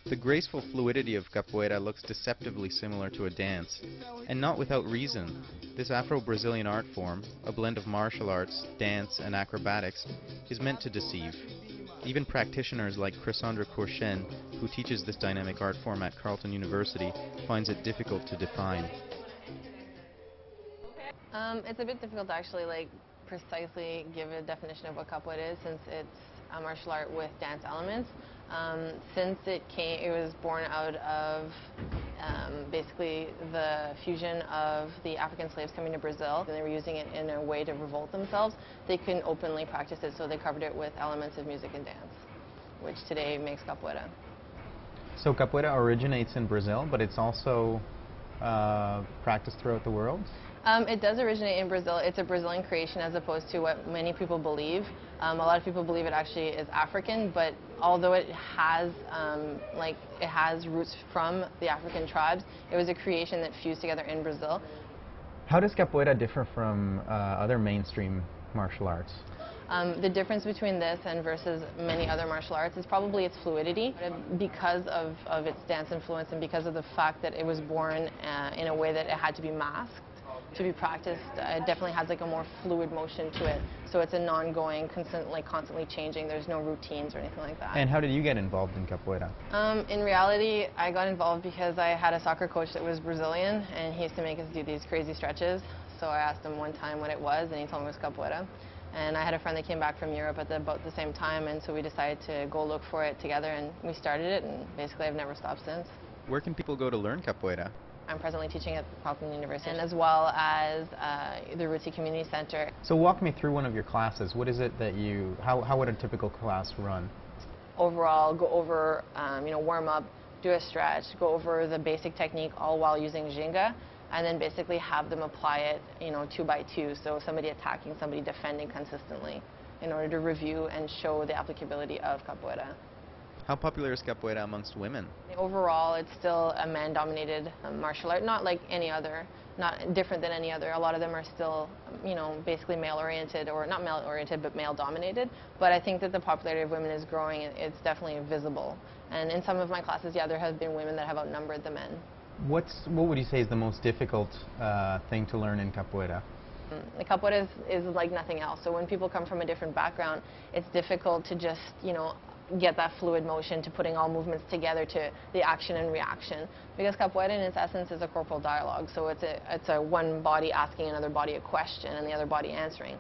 The graceful fluidity of capoeira looks deceptively similar to a dance, and not without reason. This Afro-Brazilian art form, a blend of martial arts, dance, and acrobatics, is meant to deceive. Even practitioners like Crisandra Courchen, who teaches this dynamic art form at Carleton University, finds it difficult to define. It's a bit difficult to actually precisely give a definition of what capoeira is, since it's a martial art with dance elements. Since it was born out of basically the fusion of the African slaves coming to Brazil, and they were using it in a way to revolt themselves. They couldn't openly practice it, so they covered it with elements of music and dance, which today makes capoeira. So capoeira originates in Brazil, but it's also practiced throughout the world? It does originate in Brazil. It's a Brazilian creation as opposed to what many people believe. A lot of people believe it actually is African, but although it has roots from the African tribes, it was a creation that fused together in Brazil. How does capoeira differ from other mainstream martial arts? The difference between this and versus many other martial arts is probably its fluidity. Because of its dance influence and because of the fact that it was born in a way that it had to be masked to be practiced, it definitely has a more fluid motion to it. So it's a non-going, constantly changing. There's no routines or anything like that. And how did you get involved in capoeira? In reality, I got involved because I had a soccer coach that was Brazilian, and he used to make us do these crazy stretches. So I asked him one time what it was, and he told me it was capoeira. And I had a friend that came back from Europe at about the same time, and so we decided to go look for it together, and we started it, and basically I've never stopped since. Where can people go to learn capoeira? I'm presently teaching at Carleton University, and as well as the Rootsy Community Center. So walk me through one of your classes. What is it that how would a typical class run? Overall, go over, warm up, do a stretch, go over the basic technique, all while using ginga, and then basically have them apply it, 2 by 2, so somebody attacking, somebody defending consistently, in order to review and show the applicability of capoeira. How popular is capoeira amongst women? Overall, it's still a man-dominated martial art, not like any other, not different than any other. A lot of them are still, basically male-oriented, or not male-oriented, but male-dominated. But I think that the popularity of women is growing. It's definitely visible. And in some of my classes, yeah, there have been women that have outnumbered the men. What would you say is the most difficult thing to learn in capoeira? The capoeira is like nothing else. So when people come from a different background, it's difficult to just, get that fluid motion, to putting all movements together, to the action and reaction. Because capoeira in its essence is a corporal dialogue. So it's a one body asking another body a question and the other body answering.